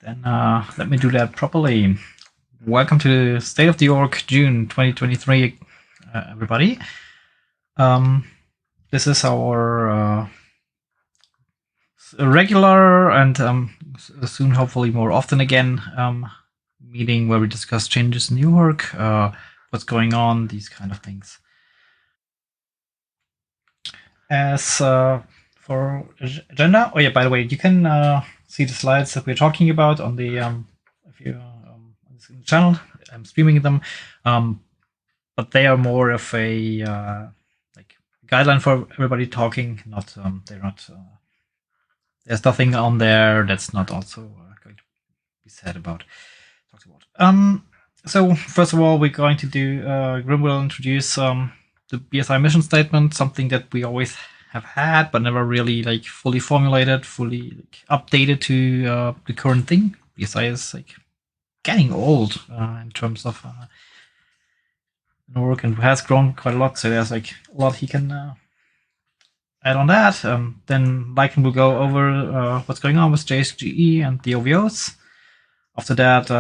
Then let me do that properly. Welcome to State of the Org June 2023, everybody. This is our regular and soon, hopefully, more often again meeting where we discuss changes in the org, what's going on, these kind of things. As for agenda, oh yeah, by the way, you can see the slides that we're talking about on the if you on the channel. I'm streaming them, but they are more of a like guideline for everybody talking. Not they're not. There's nothing on there that's not also going to be said about talked about. So first of all, we're going to do. Grim will introduce the BSI Mission Statement, something that we always have had, but never really like fully formulated, fully like, updated to the current thing. BSI is like getting old in terms of work and has grown quite a lot. So there's like a lot he can add on that. Then Lycan will go over what's going on with JSGE and the OVOs. After that,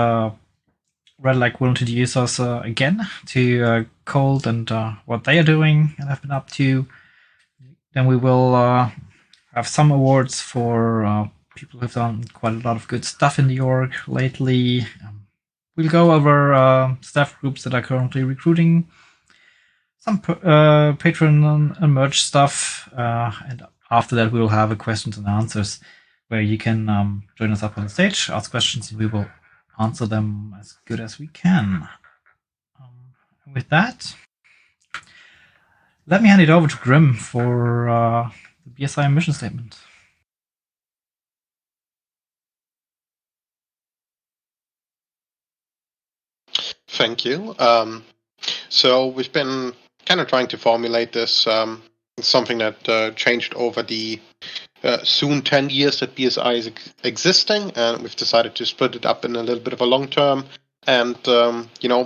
Red Leg will introduce us again to Cold and what they are doing and have been up to. Then we will have some awards for people who've done quite a lot of good stuff in the org lately. We'll go over staff groups that are currently recruiting, some Patreon and merch stuff, and after that we'll have a questions and answers where you can join us up on the stage, ask questions, and we will answer them as good as we can. With that, let me hand it over to Grim for the BSI Mission Statement. Thank you. So we've been kind of trying to formulate this, something that changed over the soon 10 years that BSI is existing, and we've decided to split it up in a little bit of a long-term and,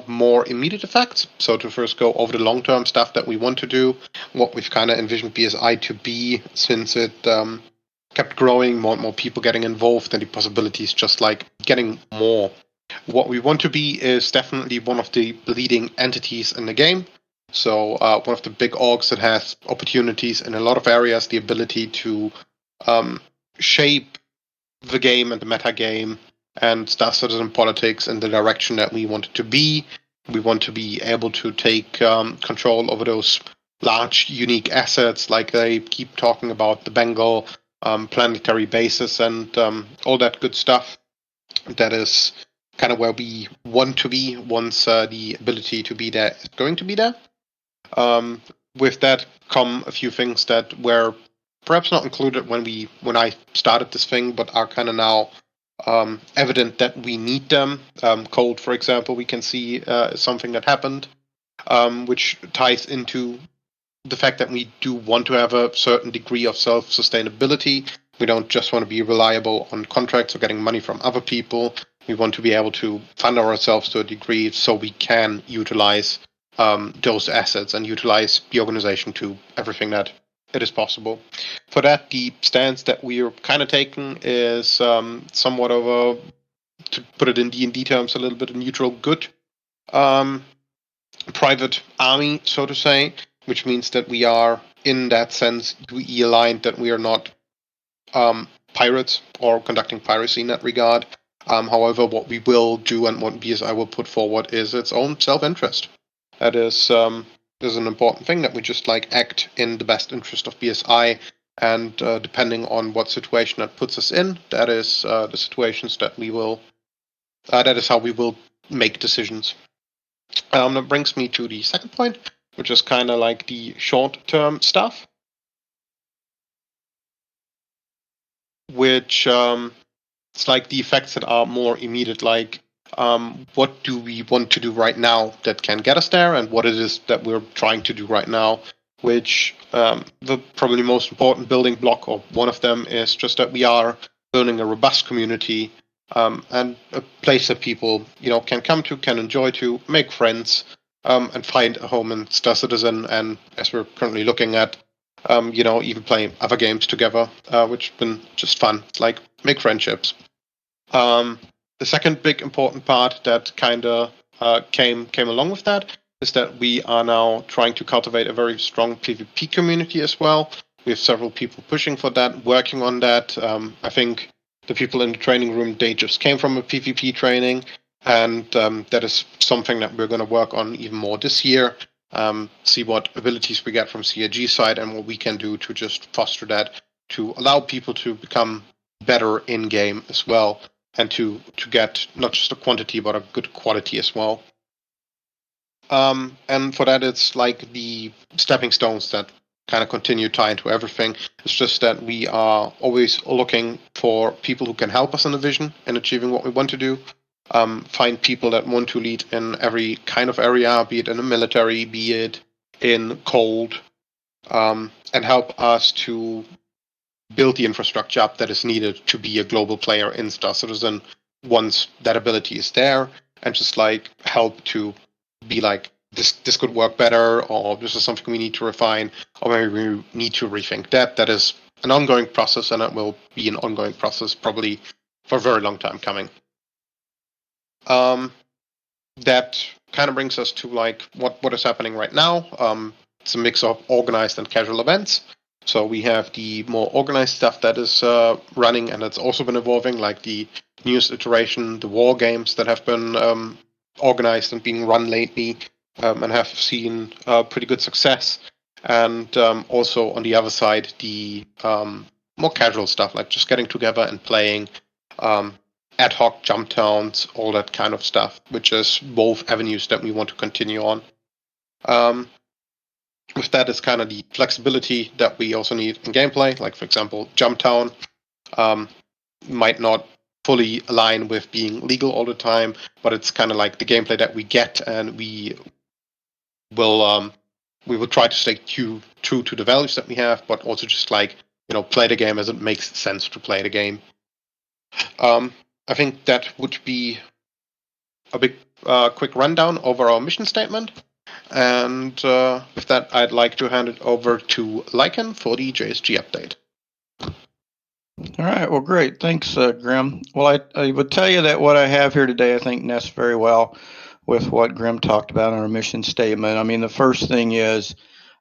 more immediate effects. So to first go over the long-term stuff that we want to do, what we've kind of envisioned BSI to be since it kept growing, more and more people getting involved, and the possibilities just like getting more. What we want to be is definitely one of the leading entities in the game. So one of the big orgs that has opportunities in a lot of areas, the ability to shape the game and the meta game and start citizen politics in the direction that we want it to be. We want to be able to take control over those large, unique assets, like they keep talking about the Bengal planetary bases and all that good stuff. That is kind of where we want to be once the ability to be there is going to be there. With that come a few things that were perhaps not included when I started this thing, but are kind of now evident that we need them. Cold, for example, we can see is something that happened, which ties into the fact that we do want to have a certain degree of self-sustainability. We don't just want to be reliable on contracts or getting money from other people. We want to be able to fund ourselves to a degree so we can utilize those assets and utilize the organization to everything that it is possible. For that, the stance that we're kind of taking is somewhat of a, to put it in D&D terms, a little bit of neutral good private army, so to say, which means that we are, in that sense, UE aligned, that we are not pirates or conducting piracy in that regard. However, what we will do and what BSI will put forward is its own self-interest. That is an important thing, that we just like act in the best interest of BSI, and depending on what situation that puts us in, that is the situations that we will. That is how we will make decisions. That brings me to the second point, which is kind of like the short-term stuff, which it's like the effects that are more immediate, like what do we want to do right now that can get us there, and what it is that we're trying to do right now, which the probably most important building block, or one of them, is just that we are building a robust community and a place that people can come to, can enjoy to, make friends, and find a home in Star Citizen, and as we're currently looking at, even play other games together, which has been just fun, like make friendships. The second big important part that kind of came along with that is that we are now trying to cultivate a very strong PvP community as well. We have several people pushing for that, working on that. I think the people in the training room, they just came from a PvP training, and that is something that we're going to work on even more this year. See what abilities we get from CIG side and what we can do to just foster that, to allow people to become better in game as well, and to get not just a quantity but a good quality as well. And for that, it's like the stepping stones that kind of continue tie into everything. It's just that we are always looking for people who can help us in the vision and achieving what we want to do. Find people that want to lead in every kind of area, be it in the military, be it in cold, and help us to build the infrastructure up that is needed to be a global player in Star Citizen once that ability is there, and just like help to be like, this could work better, or this is something we need to refine, or maybe we need to rethink that. That is an ongoing process, and it will be an ongoing process probably for a very long time coming. That kind of brings us to like what is happening right now. It's a mix of organized and casual events. So we have the more organized stuff that is running, and that's also been evolving, like the newest iteration, the war games that have been organized and being run lately, and have seen pretty good success. And also on the other side, the more casual stuff, like just getting together and playing, ad hoc jump towns, all that kind of stuff, which is both avenues that we want to continue on. With that is kind of the flexibility that we also need in gameplay. Like, for example, jump town might not fully align with being legal all the time, but it's kind of like the gameplay that we get, and we will try to stay true to the values that we have, but also just like, play the game as it makes sense to play the game. I think that would be a big quick rundown over our mission statement. And with that, I'd like to hand it over to Lycan for the JSG update. All right. Well, great. Thanks, Grim. Well, I would tell you that what I have here today, I think, nests very well with what Grim talked about in our mission statement. I mean, the first thing is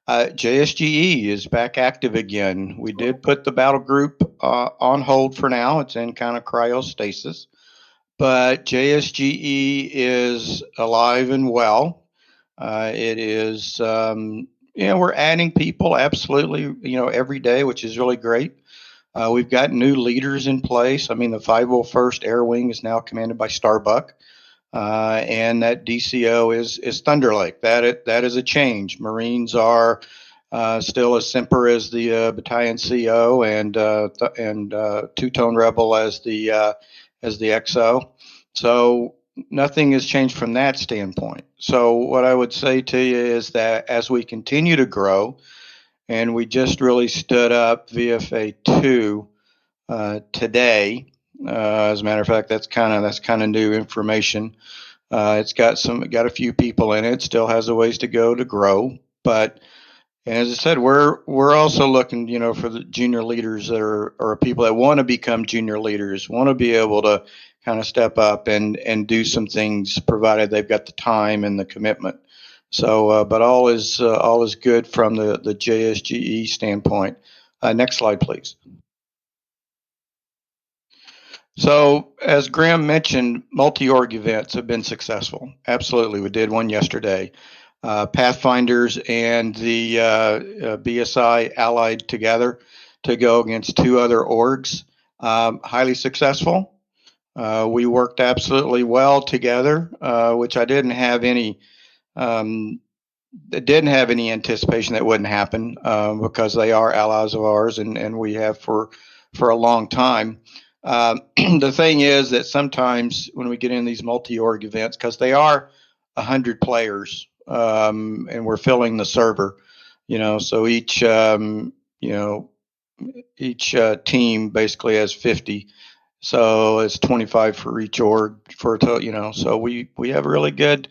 JSGE is back active again. We did put the battle group on hold for now. It's in kind of cryostasis. But JSGE is alive and well. It is, we're adding people absolutely, every day, which is really great. We've got new leaders in place. I mean, the 501st Air Wing is now commanded by Starbuck, and that DCO is Thunderlake. That is a change. Marines are still as Semper as the battalion CO, and Two-Tone Rebel as the XO. So nothing has changed from that standpoint. So what I would say to you is that as we continue to grow, and we just really stood up VFA 2 today. As a matter of fact, that's kind of new information. It's got a few people in it. Still has a ways to go to grow, but as I said, we're also looking, for the junior leaders that are people that want to become junior leaders, want to be able to kind of step up and do some things, provided they've got the time and the commitment. So, but all is good from the JSGE standpoint. Next slide, please. So, as Graham mentioned, multi-org events have been successful. Absolutely, we did one yesterday. Pathfinders and the BSI allied together to go against two other orgs. Highly successful. We worked absolutely well together, which I didn't have any anticipation that wouldn't happen, because they are allies of ours, and we have for a long time. The thing is that sometimes when we get in these multi-org events, because they are 100 players, and we're filling the server, so each team basically has 50. So it's 25 for each org for a total, so we have a really good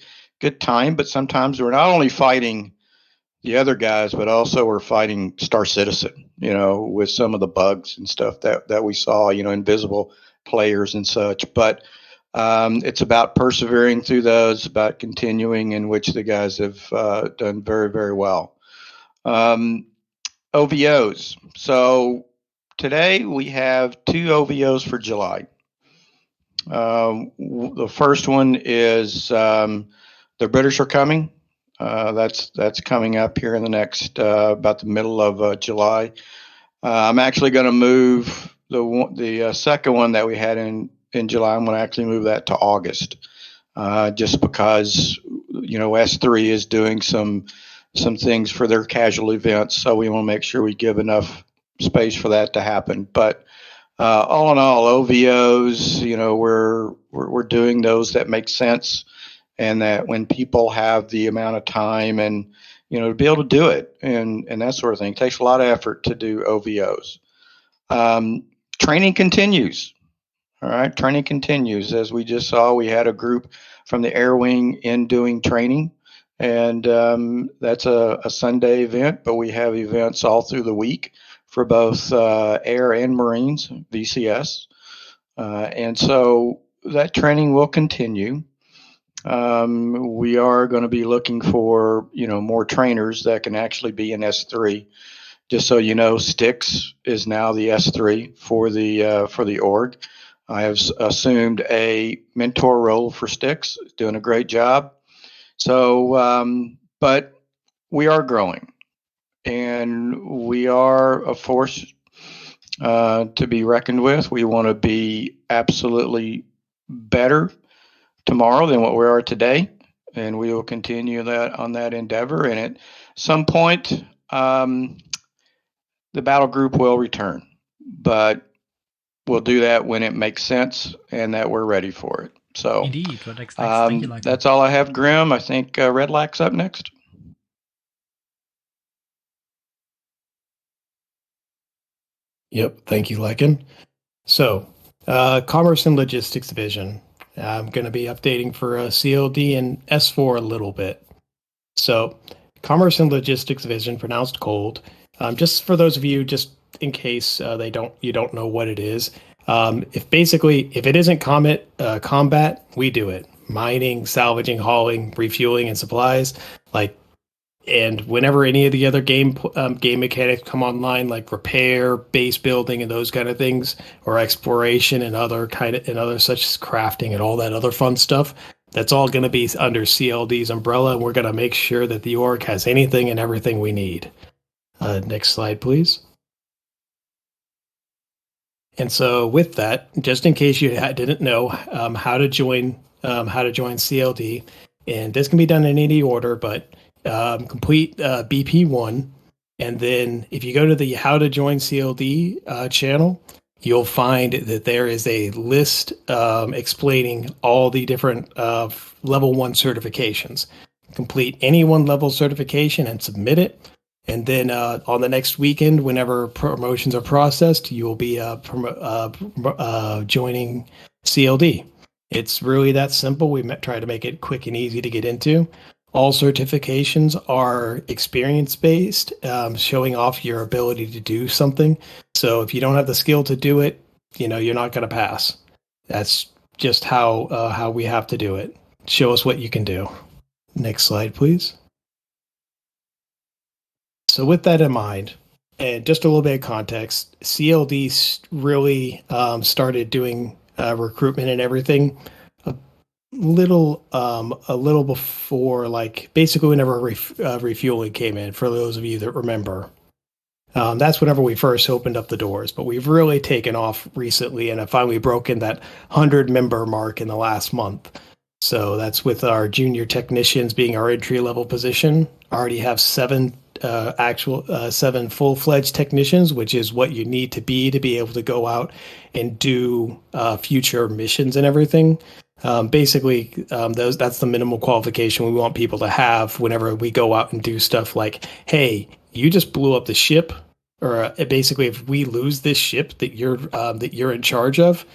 time, but sometimes we're not only fighting the other guys, but also we're fighting Star Citizen, with some of the bugs and stuff that we saw, invisible players and such. But it's about persevering through those, about continuing, in which the guys have done very, very well. OVOs. So today we have 2 OVOs for July. The first one is the British are coming. That's coming up here in the next about the middle of July. I'm actually going to move the second one that we had in July. I'm going to actually move that to August, just because S3 is doing some things for their casual events, so we want to make sure we give enough space for that to happen. But all in all, OVOs, we're doing those that make sense, and that when people have the amount of time and to be able to do it and that sort of thing. It takes a lot of effort to do OVOs. Training continues. All right, training continues. As we just saw, we had a group from the Air Wing in doing training, and that's a Sunday event, but we have events all through the week for both Air and Marines, VCS. And so that training will continue. We are going to be looking for, more trainers that can actually be in S3. Just so you know, Styx is now the S3 for the org. I have assumed a mentor role for Styx, doing a great job. So, but we are growing, and we are a force to be reckoned with. We want to be absolutely better tomorrow than what we are today, and we will continue that on that endeavor. And at some point, the battle group will return, but we'll do that when it makes sense and that we're ready for it. So, indeed, what next? Thank you, Lycan. That's all I have, Grim. I think Red Lack's up next. Yep, thank you, Lycan. So, Commerce and Logistics Division. I'm going to be updating for CLD and S4 a little bit. So, Commerce and Logistics Division, pronounced cold. Just for those of you, just in case you don't know what it is. If it isn't combat, we do it. Mining, salvaging, hauling, refueling, and supplies. And whenever any of the other game mechanics come online, like repair, base building, and those kind of things, or exploration and other such as crafting and all that other fun stuff, that's all going to be under CLD's umbrella, and we're going to make sure that the org has anything and everything we need. Next slide, please. And so, with that, just in case you didn't know how to join CLD, and this can be done in any order, but complete BP1, and then if you go to the How to Join CLD channel, you'll find that there is a list explaining all the different level 1 certifications. Complete any one level certification and submit it, and then on the next weekend, whenever promotions are processed, you will be joining CLD. It's really that simple. We try to make it quick and easy to get into. All certifications are experience-based, showing off your ability to do something. So if you don't have the skill to do it, you're not going to pass. That's just how we have to do it. Show us what you can do. Next slide, please. So with that in mind, and just a little bit of context, CLD really started doing recruitment and everything a little before, basically whenever refueling came in, for those of you that remember. That's whenever we first opened up the doors, but we've really taken off recently and have finally broken that 100-member mark in the last month. So that's with our junior technicians being our entry-level position. I already have 7 full-fledged technicians, which is what you need to be able to go out and do future missions and everything. That's the minimal qualification we want people to have whenever we go out and do stuff like, hey, you just blew up the ship, or basically if we lose this ship that you're in charge of,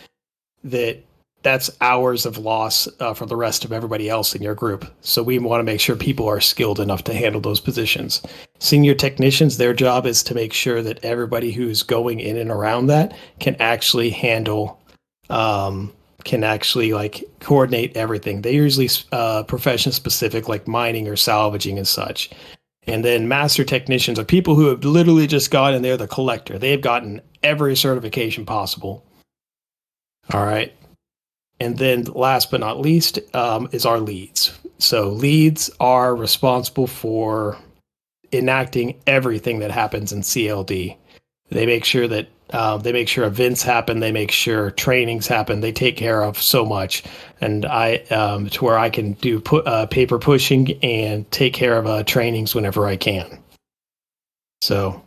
that's hours of loss for the rest of everybody else in your group. So we want to make sure people are skilled enough to handle those positions. Senior technicians, their job is to make sure that everybody who's going in and around that can actually handle can actually like coordinate everything. They usually profession specific, like mining or salvaging and such. And then master technicians are people who have literally just gotten, they're the collector. They've gotten every certification possible. All right. And then last but not least is our leads. So leads are responsible for enacting everything that happens in CLD. They make sure that events happen. They make sure trainings happen. They take care of so much, and I to where I can do paper pushing and take care of trainings whenever I can. So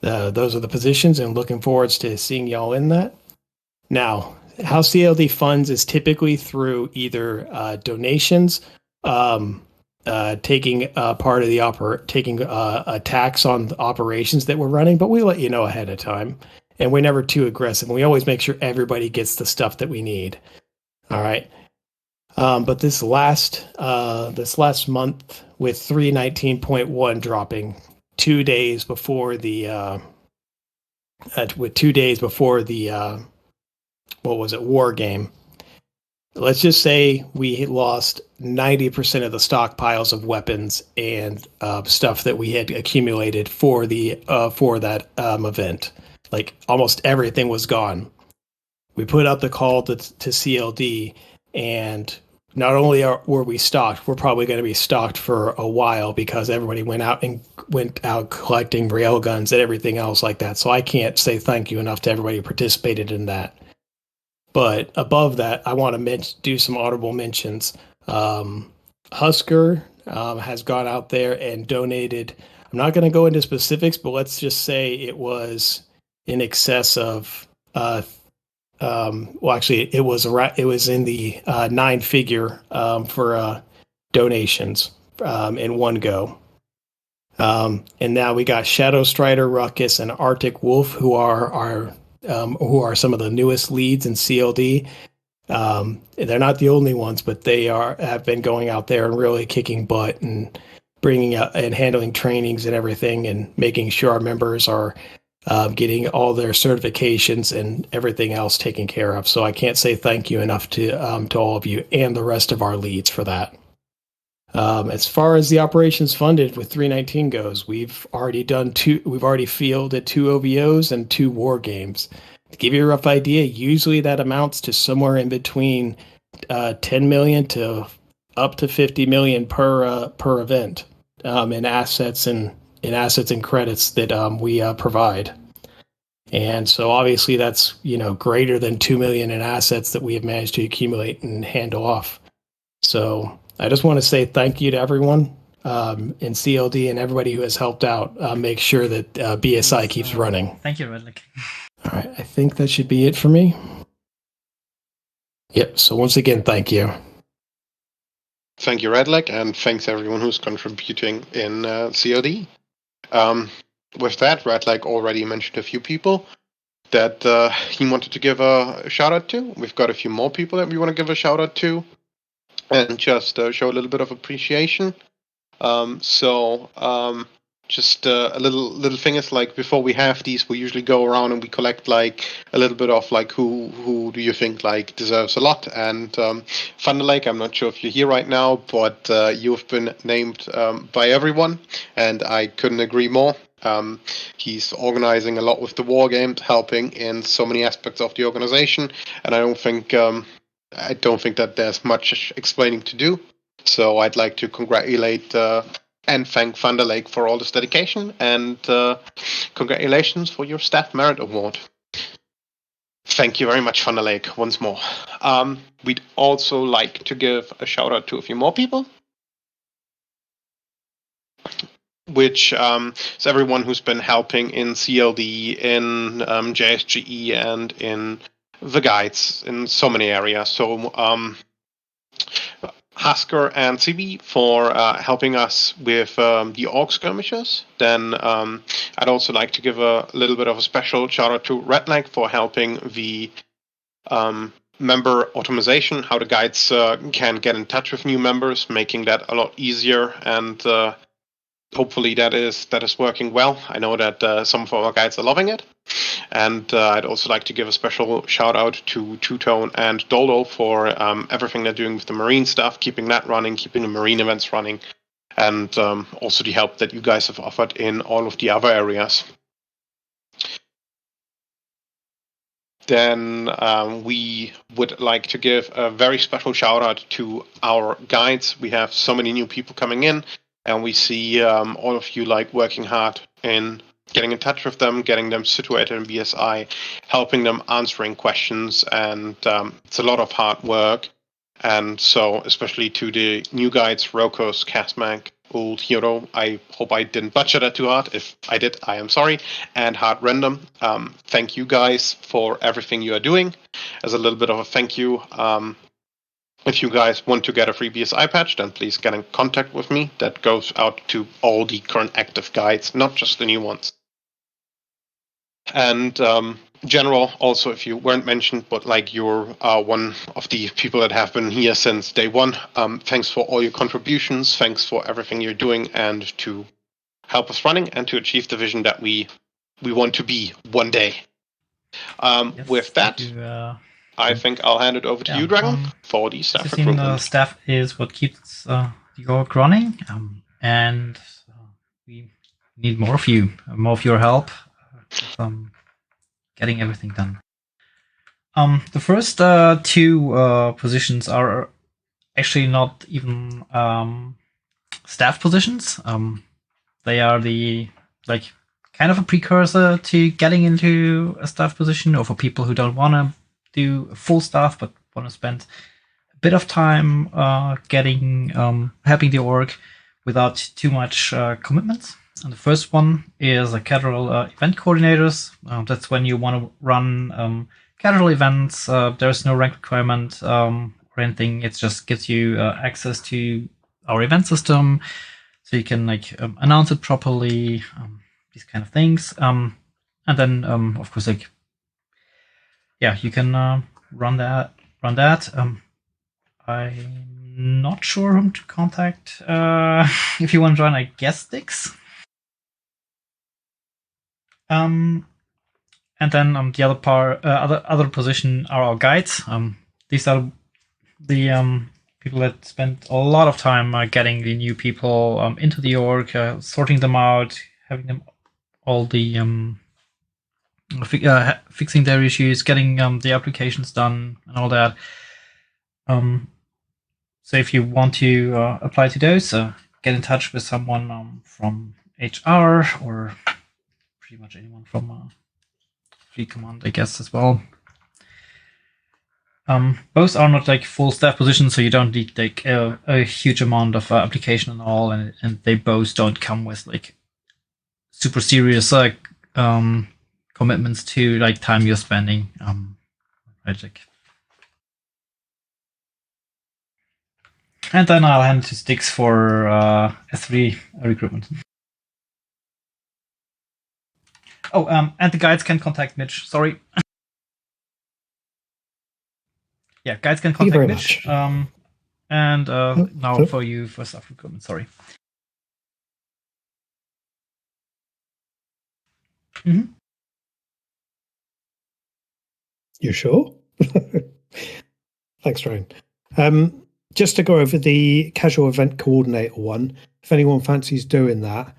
those are the positions, and looking forward to seeing y'all in that. Now, how CLD funds is typically through either donations, taking part of the taking a tax on the operations that we're running, but we let you know ahead of time, and we're never too aggressive. We always make sure everybody gets the stuff that we need. All right. But this last month with 319.1 dropping 2 days before the what was it, war game. Let's just say we lost 90% of the stockpiles of weapons and stuff that we had accumulated for that event. Like almost everything was gone. We put out the call to CLD, and not only were we stocked, we're probably going to be stocked for a while because everybody went out collecting railguns and everything else like that. So I can't say thank you enough to everybody who participated in that. But above that, I want to do some audible mentions. Husker has gone out there and donated. I'm not going to go into specifics, but let's just say it was in excess of. Actually, it was in the 9-figure for donations in one go. And now we got Shadow Strider, Ruckus, and Arctic Wolf, who are some of the newest leads in CLD. They're not the only ones, but they have been going out there and really kicking butt and bringing out and handling trainings and everything, and making sure our members are getting all their certifications and everything else taken care of. So I can't say thank you enough to all of you and the rest of our leads for that. As far as the operations funded with 319 goes, we've already fielded 2 OVOs and 2 war games. To give you a rough idea, usually that amounts to somewhere in between 10 million to up to 50 million per event in assets and credits that we provide. And so obviously that's greater than 2 million in assets that we have managed to accumulate and handle off. So I just want to say thank you to everyone in CLD and everybody who has helped out make sure that BSI keeps running. Thank you, Redlick. All right, I think that should be it for me. Yep, so once again, thank you. Thank you, Redlick, and thanks everyone who's contributing in CLD. With that, Redlick already mentioned a few people that he wanted to give a shout out to. We've got a few more people that we want to give a shout out to, and just show a little bit of appreciation. Just a little thing is, like, before we have these, we usually go around and we collect like a little bit of like who do you think like deserves a lot. And Thunder Lake, I'm not sure if you're here right now, but you've been named by everyone, and I couldn't agree more. He's organizing a lot with the war games, helping in so many aspects of the organization, and I don't think that there's much explaining to do. So I'd like to congratulate and thank Thunder Lake for all this dedication, and congratulations for your Staff Merit Award. Thank you very much, Thunder Lake, once more. We'd also like to give a shout out to a few more people, which is everyone who's been helping in CLD, in JSGE, and in the guides in so many areas. So Husker and CV for helping us with the org skirmishes. Then I'd also like to give a little bit of a special shout out to Redlick for helping the member automation, how the guides can get in touch with new members, making that a lot easier and hopefully that is working well. I know that some of our guides are loving it. And I'd also like to give a special shout out to Two Tone and Dolo for everything they're doing with the marine stuff, keeping that running, keeping the marine events running, and also the help that you guys have offered in all of the other areas. Then we would like to give a very special shout out to our guides. We have so many new people coming in, and we see all of you working hard in getting in touch with them, getting them situated in BSI, helping them answering questions, and it's a lot of hard work. And so, especially to the new guides, Rokos, Casmac, Old Hero, I hope I didn't butcher that too hard. If I did, I am sorry. And Hard Random, thank you guys for everything you are doing. As a little bit of a thank you, if you guys want to get a free BSI patch, then please get in contact with me. That goes out to all the current active guides, not just the new ones. And general, also, if you weren't mentioned, but you're one of the people that have been here since day one, thanks for all your contributions, thanks for everything you're doing, and to help us running and to achieve the vision that we want to be one day. Yes, with that, I think I'll hand it over to you, Dragon, for the staff recruitment. Staff is what keeps the org running, and we need more of you, more of your help. Getting everything done. The first two positions are actually not even staff positions. They are the kind of a precursor to getting into a staff position, or for people who don't want to do full staff but want to spend a bit of time helping the org without too much commitments. And the first one is a casual event coordinators. That's when you want to run casual events. There's no rank requirement or anything. It just gives you access to our event system, so you can announce it properly. These kind of things. And then of course you can run that. I'm not sure whom to contact if you want to join. I guess Dix. And then the other other position are our guides. These are the people that spend a lot of time getting the new people into the org, sorting them out, having them all the fixing their issues, getting the applications done, and all that. So if you want to apply to those, get in touch with someone from HR or pretty much anyone from Fleet Command, I guess, as well. Both are not full staff positions, so you don't need a huge amount of application and all, and they both don't come with super serious commitments to time you're spending. Right, and then I'll hand it to Sticks for S3 recruitment. Oh, and the guides can contact Mitch. Sorry. Yeah, guides can contact Mitch. And now for you for staff recruitment. Sorry. Mm-hmm. You sure? Thanks, Ryan. Just to go over the casual event coordinator one, if anyone fancies doing that,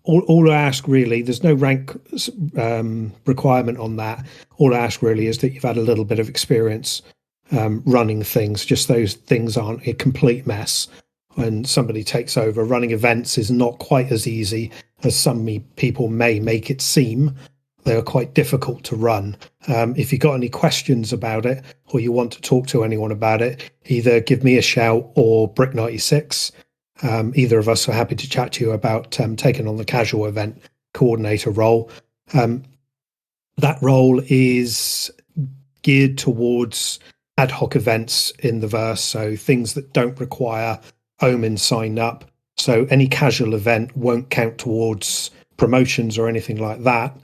all I ask really, there's no rank requirement on that. All I ask really is that you've had a little bit of experience running things, just those things aren't a complete mess. When somebody takes over, running events is not quite as easy as some people may make it seem. They are quite difficult to run. If you've got any questions about it, or you want to talk to anyone about it, either give me a shout or Brick96. Either of us are happy to chat to you about taking on the casual event coordinator role. That role is geared towards ad hoc events in the verse, so things that don't require Omen sign up. So any casual event won't count towards promotions or anything like that.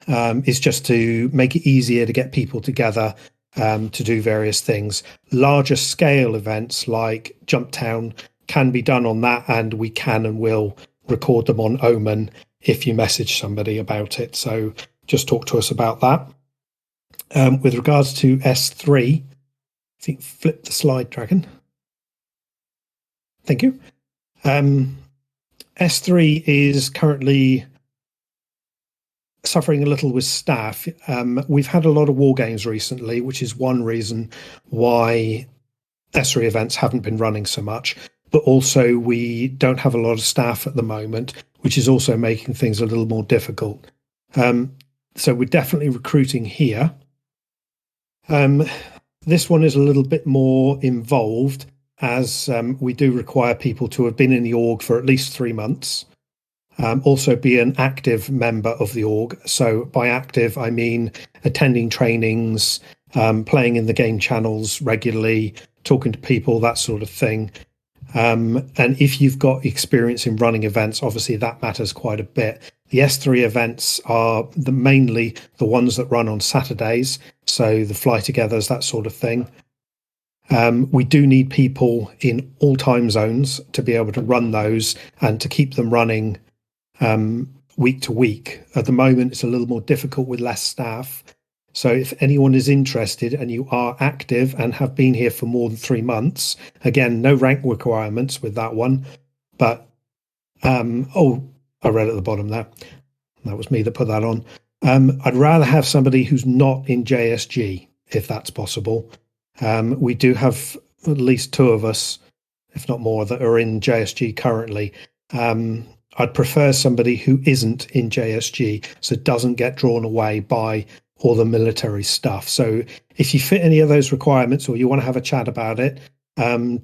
It's just to make it easier to get people together to do various things. Larger scale events like Jumptown, can be done on that, and we can and will record them on Omen if you message somebody about it. So just talk to us about that. With regards to S3, I think flip the slide, Dragon. Thank you. S3 is currently suffering a little with staff. We've had a lot of war games recently, which is one reason why S3 events haven't been running so much. But also we don't have a lot of staff at the moment, which is also making things a little more difficult. So we're definitely recruiting here. This one is a little bit more involved, as we do require people to have been in the org for at least 3 months. Also be an active member of the org. So by active, I mean attending trainings, playing in the game channels regularly, talking to people, that sort of thing. And if you've got experience in running events, obviously that matters quite a bit. The S3 events are mainly the ones that run on Saturdays, so the fly togethers, that sort of thing. We do need people in all time zones to be able to run those and to keep them running week to week. At the moment, it's a little more difficult with less staff. So if anyone is interested and you are active and have been here for more than 3 months, again, no rank requirements with that one. But, I read at the bottom there. That was me that put that on. I'd rather have somebody who's not in JSG, if that's possible. We do have at least 2 of us, if not more, that are in JSG currently. I'd prefer somebody who isn't in JSG, so doesn't get drawn away by all the military stuff. So if you fit any of those requirements or you want to have a chat about it,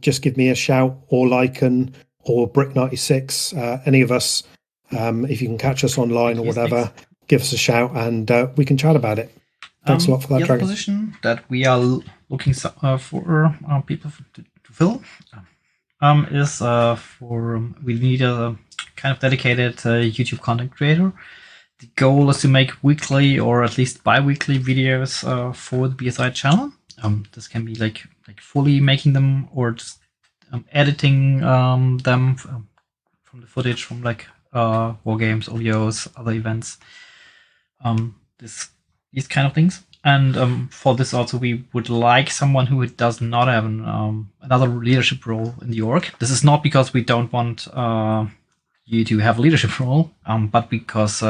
just give me a shout, or Lycan or Brick96, any of us. If you can catch us online or whatever, give us a shout and we can chat about it. Thanks a lot for that, the other Dragon. position that we are looking for people to fill is we need a kind of dedicated YouTube content creator. The goal is to make weekly or at least bi-weekly videos for the BSI channel. This can be like fully making them or just editing them from the footage from war games, OVOs, other events, these kind of things. And for this also, we would like someone who does not have another leadership role in the org. This is not because we don't want you to have a leadership role, but because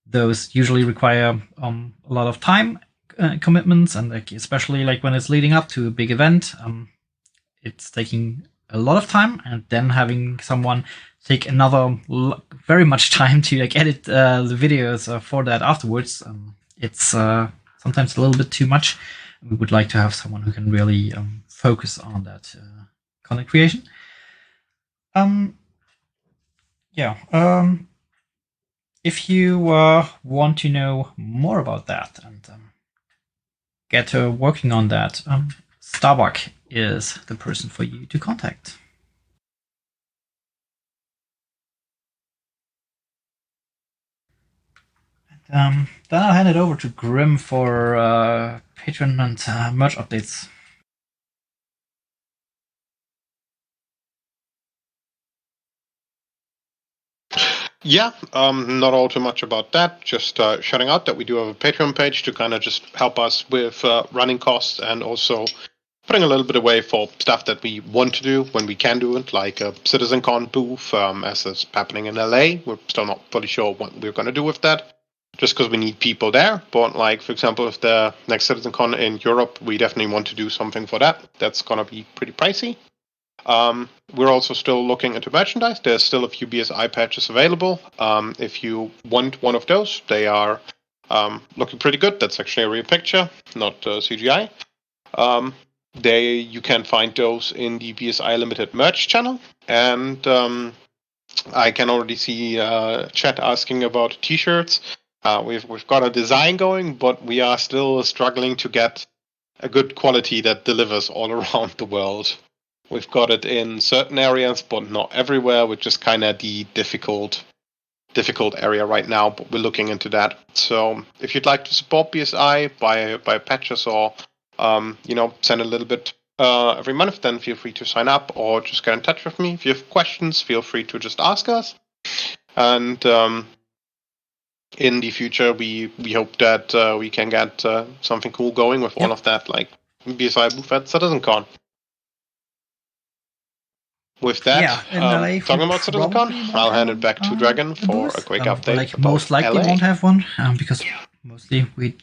those usually require a lot of time commitments, and especially when it's leading up to a big event, it's taking a lot of time, and then having someone take another very much time to edit the videos for that afterwards. It's sometimes a little bit too much. We would like to have someone who can really focus on that content creation. If you want to know more about that and get working on that, Starbuck is the person for you to contact. Then I'll hand it over to Grim for Patreon and merch updates. Yeah, not all too much about that. Just shouting out that we do have a Patreon page to kind of just help us with running costs, and also putting a little bit away for stuff that we want to do when we can do it, like a Citizencon booth, as it's happening in LA. We're still not fully sure what we're going to do with that, just because we need people there. But for example, if the next Citizencon in Europe, we definitely want to do something for that. That's going to be pretty pricey. We're also still looking into merchandise. There's still a few BSI patches available. If you want one of those, they are looking pretty good. That's actually a real picture, not CGI. You can find those in the BSI Limited merch channel. And I can already see chat asking about t-shirts. We've got a design going, but we are still struggling to get a good quality that delivers all around the world. We've got it in certain areas, but not everywhere, which is kind of the difficult area right now, but we're looking into that. So if you'd like to support BSI, buy patches or, send a little bit every month, then feel free to sign up or just get in touch with me. If you have questions, feel free to just ask us. And in the future, we hope that we can get something cool going with all of that, like BSI booth at Citizencon. With that, talking about Citizencon, I'll hand it back to Dragon for a quick update. Like most likely LA. won't have one because mostly we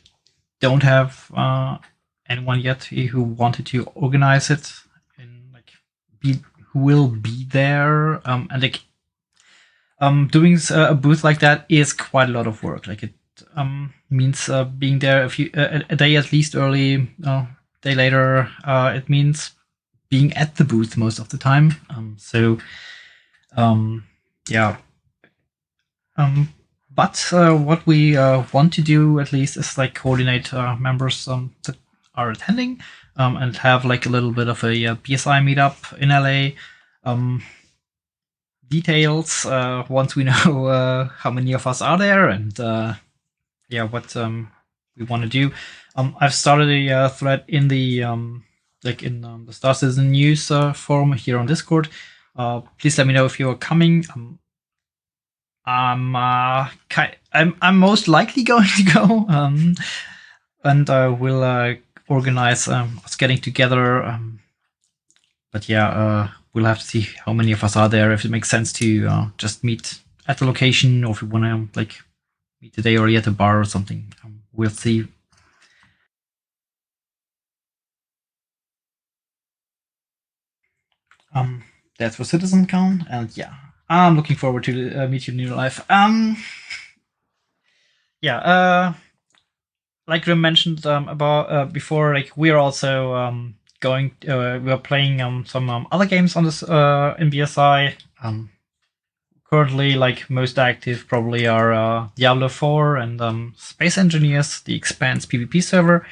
don't have anyone yet who wanted to organize it and like who will be there. And like doing a booth like that is quite a lot of work. Like it means being there a day at least early, day later. It means being at the booth most of the time. Yeah. But what we want to do at least is like coordinate members that are attending and have like a little bit of a BSI meetup in LA. Details once we know how many of us are there and what we want to do. I've started a thread in the the Star Citizen News forum here on Discord. Please let me know if you are coming. I'm most likely going to go, and we'll organize us getting together. But yeah, we'll have to see how many of us are there. If it makes sense to just meet at the location, or if we want to like meet today or at a bar or something. We'll see. That's for Citizencon, and yeah, I'm looking forward to meet you in real life. Like Grim mentioned about before, like we're also we're playing some other games on this in BSI. Currently, like most active probably are Diablo 4 and Space Engineers, the Expanse PvP server.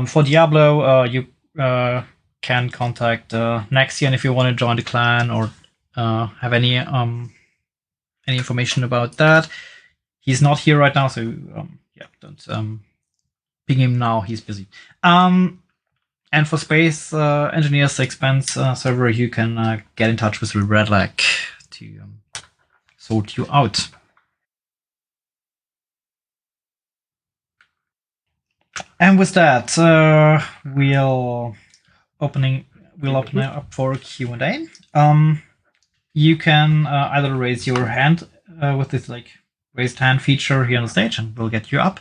For Diablo, you can contact Nexian if you want to join the clan or have any information about that. He's not here right now, so don't ping him now. He's busy. And for Space Engineers Expanse server, you can get in touch with Redlac to sort you out. And with that, we'll open it up for Q&A. You can either raise your hand with this like raised hand feature here on the stage, and we'll get you up.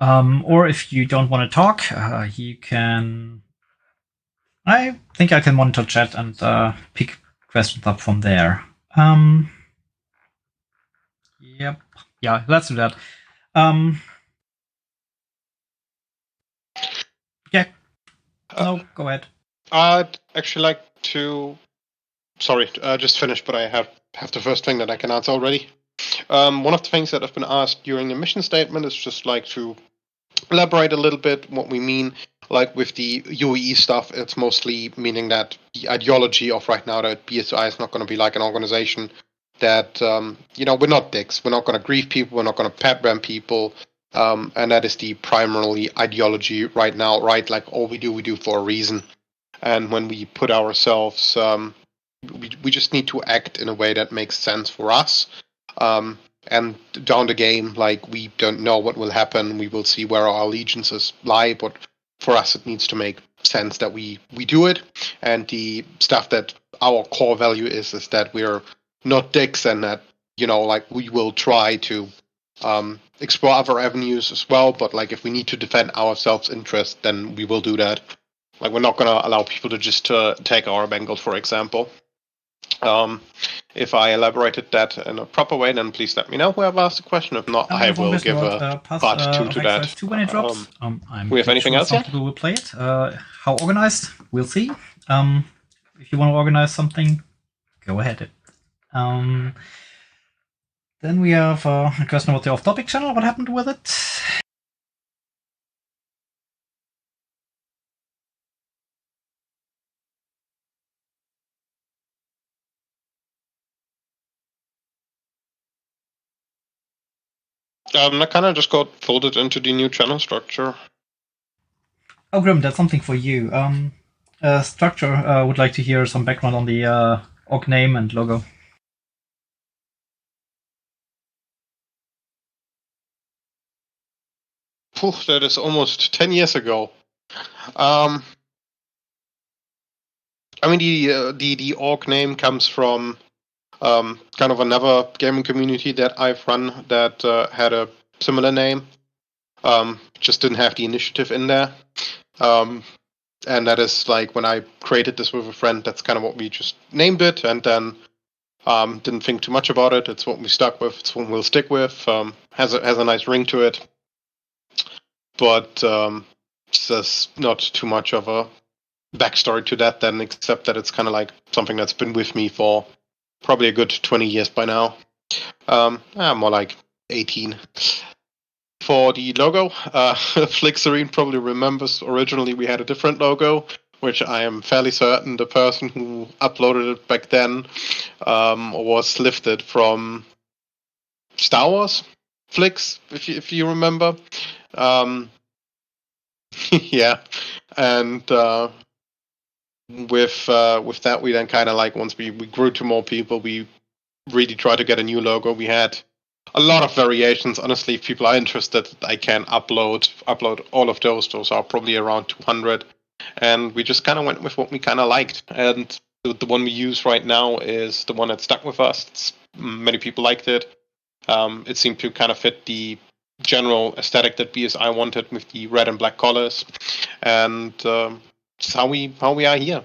Or if you don't want to talk, you can. I think I can monitor chat and pick questions up from there. Yep. Yeah, let's do that. Yeah. No, go ahead. I'd actually like to. Sorry, just finished, but I have the first thing that I can answer already. One of the things that have been asked during the mission statement is just like to elaborate a little bit what we mean. Like with the UEE stuff, it's mostly meaning that the ideology of right now that BSI is not going to be like an organization that, we're not dicks. We're not going to grieve people. We're not going to pet brand people. And that is the primarily ideology right now, right? Like all we do for a reason. And when we put ourselves, we just need to act in a way that makes sense for us. And down the game, like we don't know what will happen. We will see where our allegiances lie, but for us, it needs to make sense that we do it. And the stuff that our core value is that we're not dicks, and that like we will try to explore other avenues as well. But like if we need to defend our self-interest, then we will do that. Like we're not gonna allow people to just take our Bengals, for example. If I elaborated that in a proper way, then please let me know whoever asked the question. If not, I will give a part 2 to that. When it drops. We have anything else yet? People will play it. How organized? We'll see. If you want to organize something, go ahead. Then we have a question about the off-topic channel. What happened with it? That kind of just got folded into the new channel structure. Oh, Grim, that's something for you. Structure, would like to hear some background on the org name and logo. Poof, that is almost 10 years ago. I mean, the org name comes from kind of another gaming community that I've run that had a similar name. Just didn't have the initiative in there. And that is like when I created this with a friend, that's kind of what we just named it, and then didn't think too much about it. It's what we stuck with. It's what we'll stick with. Has a nice ring to it, but there's not too much of a backstory to that then, except that it's kind of like something that's been with me for probably a good 20 years by now. More like 18. For the logo, Flixerine probably remembers originally we had a different logo, which I am fairly certain the person who uploaded it back then was lifted from Star Wars Flix, if you remember. Yeah, and with that, we then kind of like, once we grew to more people, we really tried to get a new logo. We had a lot of variations. Honestly, if people are interested, I can upload all of those. Those are probably around 200, and we just kind of went with what we kind of liked. And the one we use right now is the one that stuck with us. Many people liked it. It seemed to kind of fit the general aesthetic that BSI wanted with the red and black colors, and it's how we are here.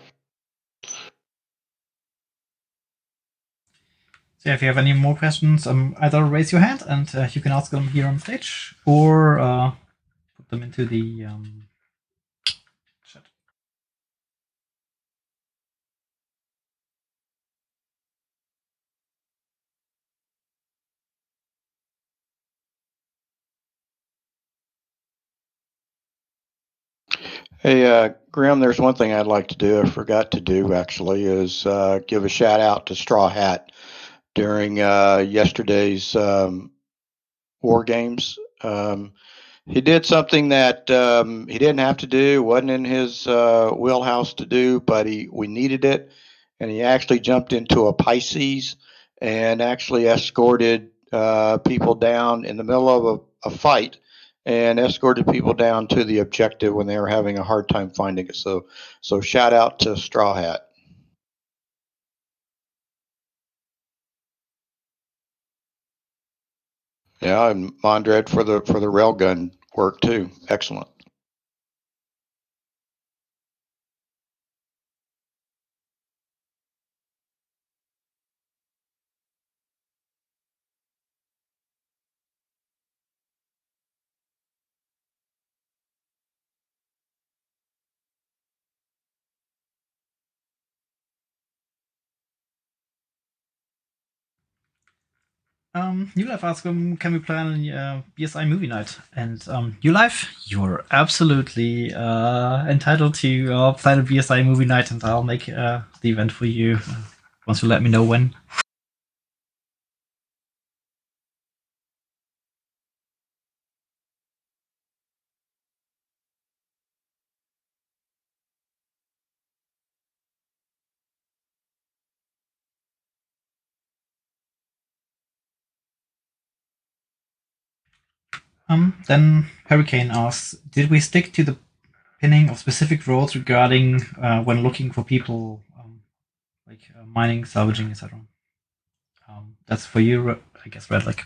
So if you have any more questions, either raise your hand and you can ask them here on stage, or put them into the chat. Hey, Graham, there's one thing I'd like to do. I forgot to do, actually, is give a shout out to Straw Hat during yesterday's War Games. He did something that he didn't have to do, wasn't in his wheelhouse to do, but we needed it. And he actually jumped into a Pisces and actually escorted people down in the middle of a fight, and escorted people down to the objective when they were having a hard time finding it. So shout out to Straw Hat. Yeah, and Mondred for the railgun work too. Excellent. Ulife asks, can we plan a BSI movie night? And Ulife, you're absolutely entitled to plan a BSI movie night, and I'll make the event for you once you let me know when. Then Hurricane asks, did we stick to the pinning of specific roles regarding when looking for people like mining, salvaging, etc.? That's for you, I guess, Redlick.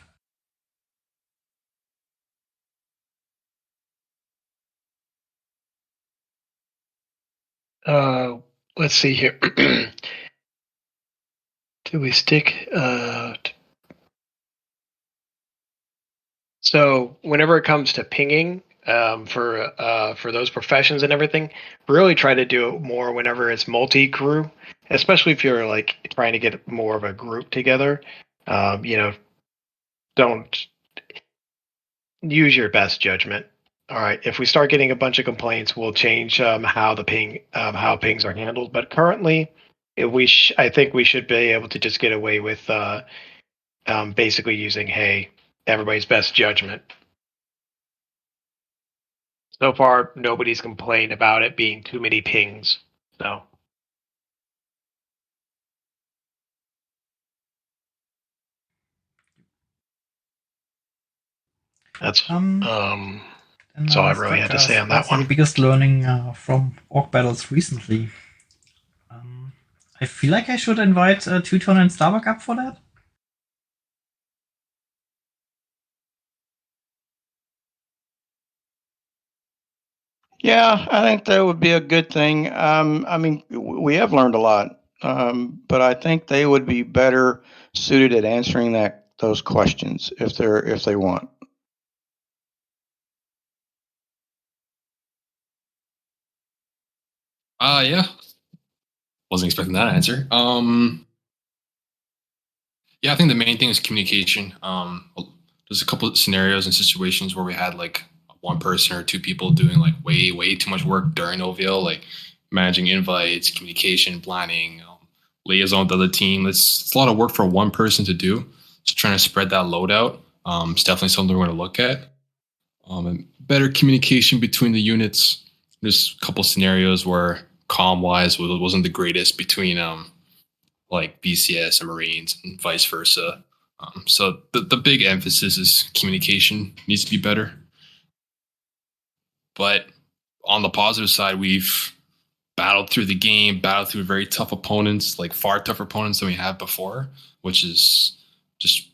Let's see here. Do we stick? So whenever it comes to pinging for those professions and everything, really try to do it more whenever it's multi-crew, especially if you're like trying to get more of a group together. Don't use your best judgment. All right, if we start getting a bunch of complaints, we'll change how pings are handled. But currently, I think we should be able to just get away with basically using everybody's best judgment. So far, nobody's complained about it being too many pings. So that's And, that's all I really had to say on that what's your one. biggest learning from org battles recently? I feel like I should invite Teuton and Starbuck up for that. Yeah, I think that would be a good thing. I mean, we have learned a lot, but I think they would be better suited at answering those questions if they want. Yeah. Wasn't expecting that answer. Yeah, I think the main thing is communication. There's a couple of scenarios and situations where we had like one person or two people doing like way too much work during OVO, like managing invites, communication, planning, liaison with the other team. It's a lot of work for one person to do. So trying to spread that load out is definitely something we're going to look at. And better communication between the units. There's a couple scenarios where comm-wise wasn't the greatest between like BCS and Marines and vice versa. So the big emphasis is communication needs to be better. But on the positive side, we've battled through the game, battled through very tough opponents, like far tougher opponents than we had before, which is just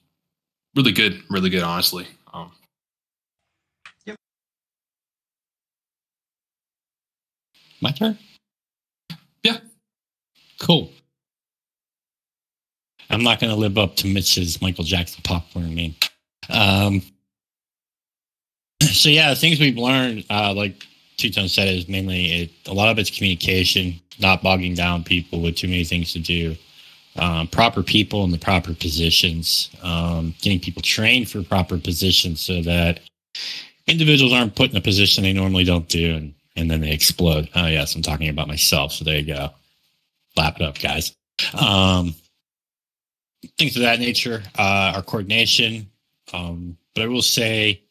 really good, honestly. Yep. My turn? Yeah. Cool. I'm not going to live up to Mitch's Michael Jackson popcorn meme. So yeah, things we've learned, like Two-Tone said, is mainly a lot of it's communication, not bogging down people with too many things to do. Proper people in the proper positions, getting people trained for proper positions so that individuals aren't put in a position they normally don't do, and then they explode. Oh yes, I'm talking about myself. So there you go. Lap it up, guys. Things of that nature, our coordination. But I will say,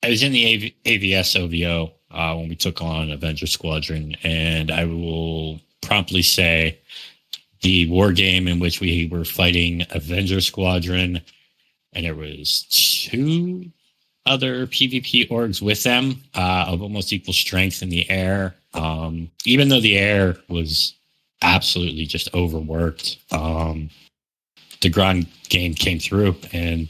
I was in the AVS OVO when we took on Avenger Squadron, and I will promptly say the war game in which we were fighting Avenger Squadron, and there was 2 other PvP orgs with them of almost equal strength in the air. Even though the air was absolutely just overworked, the ground game came through, and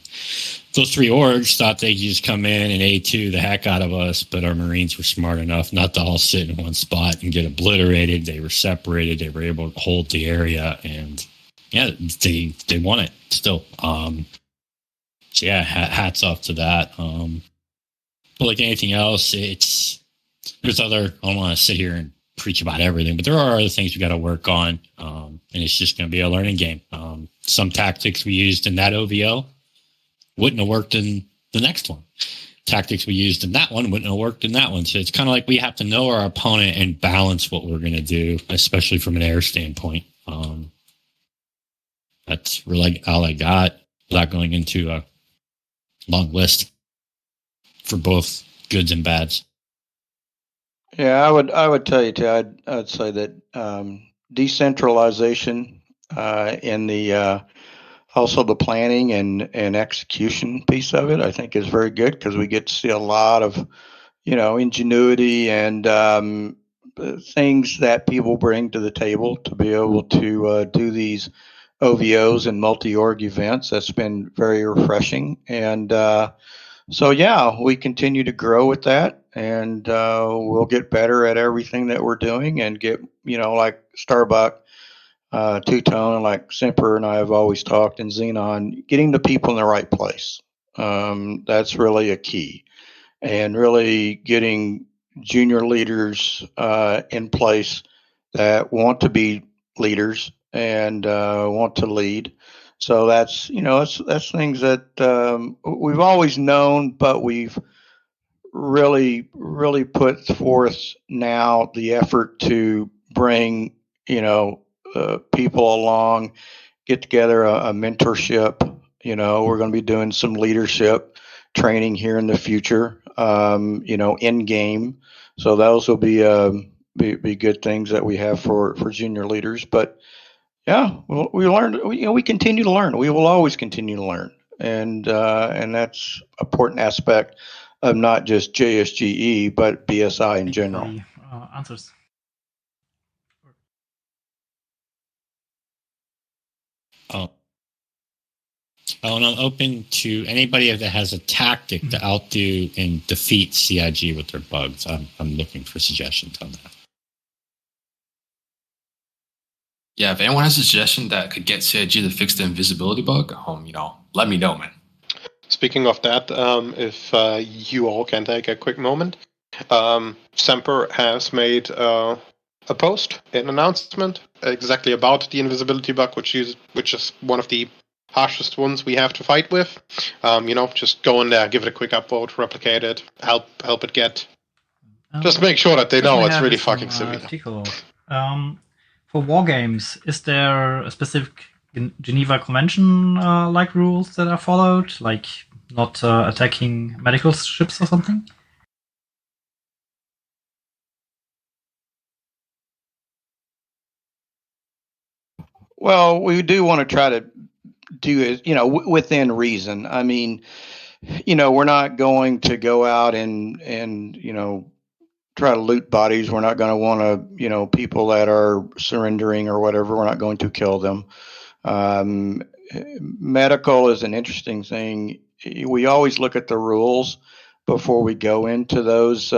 those 3 orgs thought they could just come in and A2 the heck out of us, but our Marines were smart enough not to all sit in one spot and get obliterated. They were separated. They were able to hold the area, and yeah, they won it still. So yeah, hats off to that. But like anything else, there's other. I don't want to sit here and preach about everything, but there are other things we got to work on, and it's just going to be a learning game. Some tactics we used in that OVO wouldn't have worked in the next one. Tactics we used in that one wouldn't have worked in that one. So it's kind of like we have to know our opponent and balance what we're going to do, especially from an air standpoint. That's really all I got without going into a long list for both goods and bads. Yeah, I would tell you too. I'd say that decentralization in the also the planning and execution piece of it, I think, is very good because we get to see a lot of ingenuity and things that people bring to the table to be able to do these OVOs and multi-org events. That's been very refreshing, and so yeah, we continue to grow with that, and we'll get better at everything that we're doing, and get like Starbuck, Two-Tone, like Semper and I have always talked, and Xenon, getting the people in the right place. That's really a key, and really getting junior leaders in place that want to be leaders and want to lead. So that's that's things that we've always known, but we've really put forth now the effort to bring people along, get together a mentorship. We're going to be doing some leadership training here in the future, in game. So those will be be good things that we have for junior leaders. But yeah, we learned. We continue to learn. We will always continue to learn, and that's an important aspect of not just JSGE but BSI in general. Answers. Oh, and I'm open to anybody that has a tactic to outdo and defeat CIG with their bugs. I'm looking for suggestions on that. Yeah, if anyone has a suggestion that could get CIG to fix the invisibility bug, let me know, man. Speaking of that, if you all can take a quick moment, Semper has made a post, an announcement exactly about the invisibility bug, which is one of the harshest ones we have to fight with. Just go in there, give it a quick upvote, replicate it, help it get. Just make sure that they know it's really fucking severe. For war games, is there a specific Geneva Convention like rules that are followed, like not attacking medical ships or something? Well, we do want to try to do it, within reason. I mean, we're not going to go out and try to loot bodies. We're not going to want to, people that are surrendering or whatever, we're not going to kill them. Medical is an interesting thing. We always look at the rules before we go into those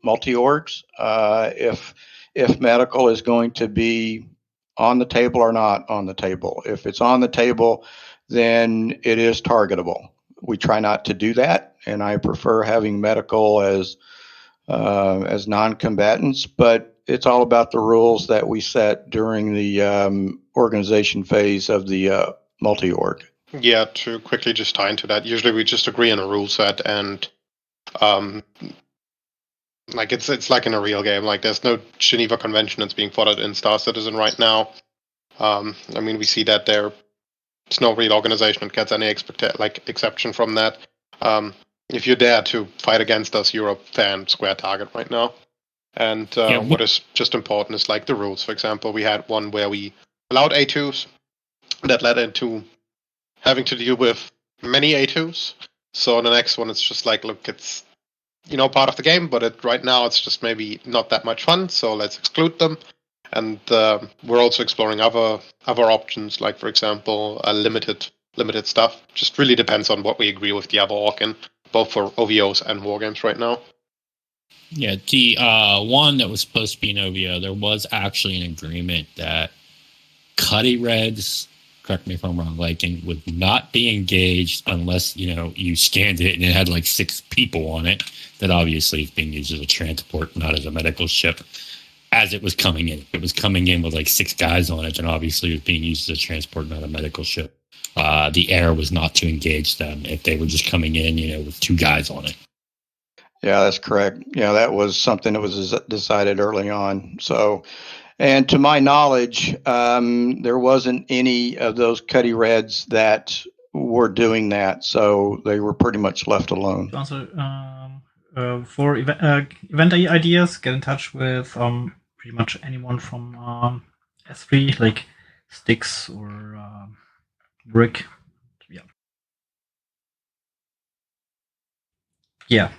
multi-orgs. If medical is going to be on the table or not on the table. If it's on the table, then it is targetable. We try not to do that, and I prefer having medical as non-combatants, but it's all about the rules that we set during the organization phase of the multi-org. Yeah, to quickly just tie into that, usually we just agree on a rule set, and it's like in a real game. Like there's no Geneva Convention that's being followed in Star Citizen right now. We see that there's no real organization that gets any exception from that. If you dare to fight against us, you're a fair and square target right now. And what is just important is like the rules. For example, we had one where we allowed A2s that led into having to deal with many A2s. So the next one is just like, look, it's part of the game, but right now it's just maybe not that much fun. So let's exclude them. And we're also exploring other options, like for example, limited stuff. Just really depends on what we agree with the other org in, both for OVOs and wargames right now. Yeah, the one that was supposed to be an OVO, there was actually an agreement that Cuddy Reds, correct me if I'm wrong, Liking, would not be engaged unless, you scanned it and it had like 6 people on it. That obviously is being used as a transport, not as a medical ship. As it was coming in. If it was coming in with like 6 guys on it, then obviously it was being used as a transport, not a medical ship. The air was not to engage them if they were just coming in, with 2 guys on it. Yeah, that's correct. Yeah, that was something that was decided early on. So, and to my knowledge, there wasn't any of those Cuddy Reds that were doing that. So they were pretty much left alone. Also, for event ideas, get in touch with pretty much anyone from S3, like Styx or Brick. Yeah.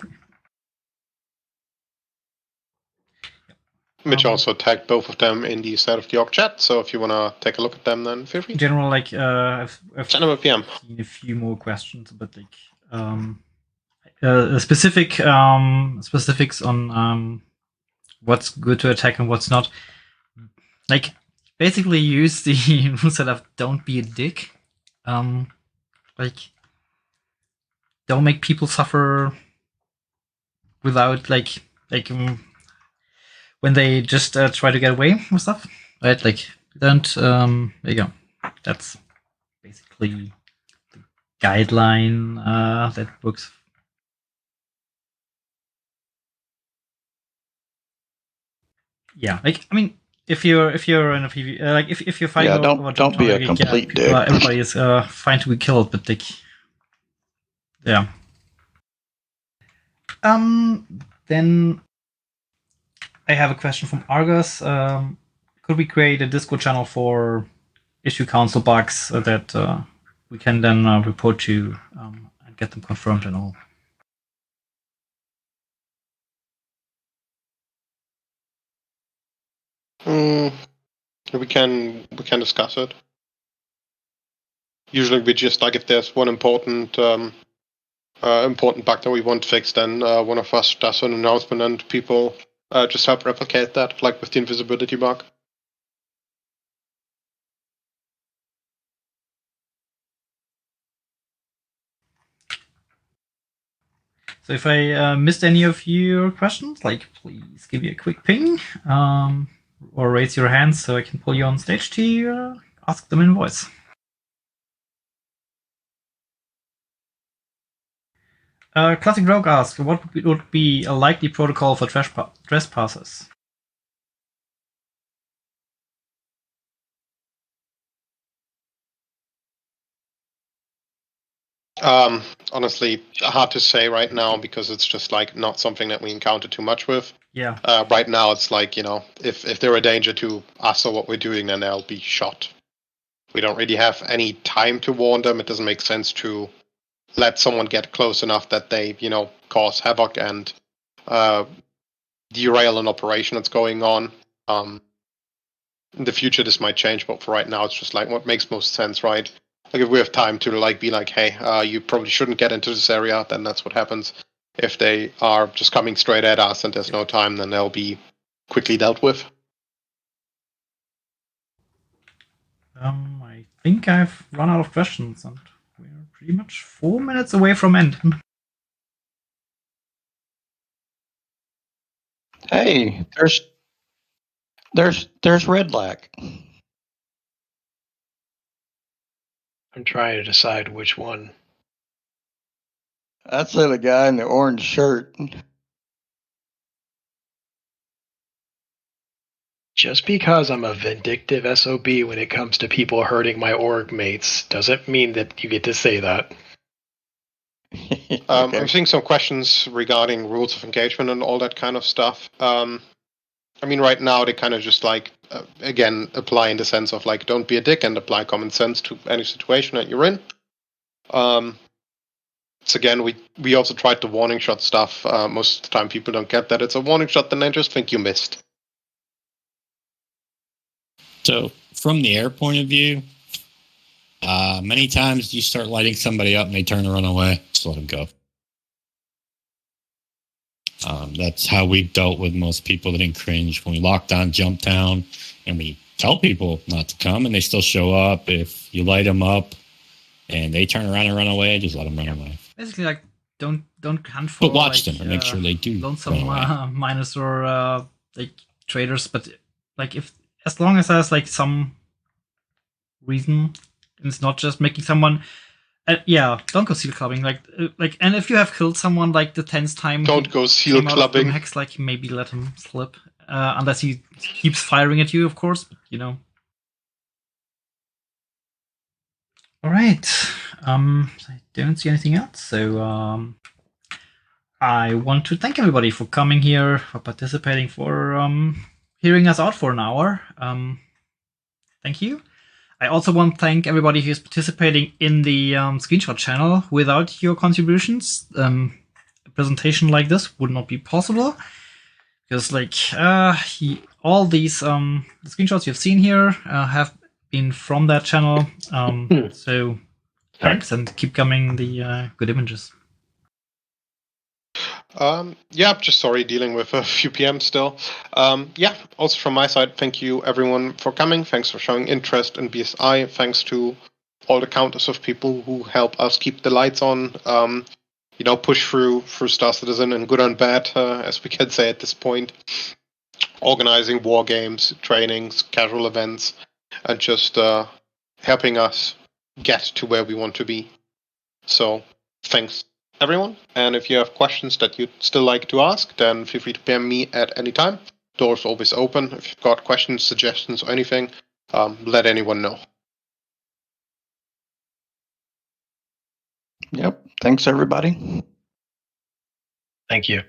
Mitch also tagged both of them in the State of the Org chat, so if you want to take a look at them, then feel free. In general, I've PM. seen a few more questions, but specifics on what's good to attack and what's not. Like, basically use the rule set of don't be a dick. Don't make people suffer without when they just try to get away with stuff, right? Like, don't. There you go. That's basically the guideline that works. Yeah, if you're in a PvP, if you're fighting, don't be a complete dick. Everybody is fine to be killed, but then I have a question from Argus. Could we create a Discord channel for issue council bugs that we can then report to and get them confirmed and all? We can discuss it. Usually, we just like if there's one important bug that we want fixed, then one of us does an announcement and people just help replicate that, like with the invisibility bug. So if I missed any of your questions, like please give me a quick ping or raise your hand so I can pull you on stage to ask them in voice. Classic Rogue asks, what would be a likely protocol for trespassers? Honestly, hard to say right now because it's just like not something that we encounter too much with. Yeah. Right now, it's like, if they're a danger to us or what we're doing, then they'll be shot. We don't really have any time to warn them. It doesn't make sense to let someone get close enough that they, cause havoc and derail an operation that's going on. In the future, this might change, but for right now, it's just like what makes most sense, right? Like if we have time to be like, hey, you probably shouldn't get into this area, then that's what happens. If they are just coming straight at us and there's no time, then they'll be quickly dealt with. I think I've run out of questions, and we're pretty much 4 minutes away from end. Hey, there's Redlack. I'm trying to decide which one. That's the guy in the orange shirt. Just because I'm a vindictive SOB when it comes to people hurting my org mates doesn't mean that you get to say that. Okay. I'm seeing some questions regarding rules of engagement and all that kind of stuff. Right now they kind of just again, apply in the sense of don't be a dick and apply common sense to any situation that you're in. So again, we also tried the warning shot stuff. Most of the time people don't get that it's a warning shot, then they just think you missed. So from the air point of view, many times you start lighting somebody up and they turn and run away. Just let them go. That's how we've dealt with most people that cringe when we lock down Jump Town and we tell people not to come and they still show up. If you light them up and they turn around and run away, just let them run away. Basically, don't hunt for. But watch them and make sure they do. Lonesome miners or traders, but as long as there's some reason, and it's not just making someone. Don't go seal clubbing. And if you have killed someone the 10th time, don't go seal clubbing. Hex, maybe let him slip, unless he keeps firing at you, of course. But All right. I don't see anything else, so I want to thank everybody for coming here, for participating, for hearing us out for an hour. Thank you. I also want to thank everybody who's participating in the screenshot channel. Without your contributions, a presentation like this would not be possible. Because all these the screenshots you've seen here have been from that channel. So thanks, and keep coming the good images. Just sorry dealing with a few PM still. Also from my side, thank you everyone for coming. Thanks for showing interest in BSI. Thanks to all the countless of people who help us keep the lights on, push through Star Citizen and good and bad, as we can say at this point. Organizing war games, trainings, casual events, and just helping us get to where we want to be. So, thanks everyone, and if you have questions that you'd still like to ask, then feel free to PM me at any time. Doors always open. If you've got questions, suggestions, or anything, let anyone know. Yep. Thanks, everybody. Thank you.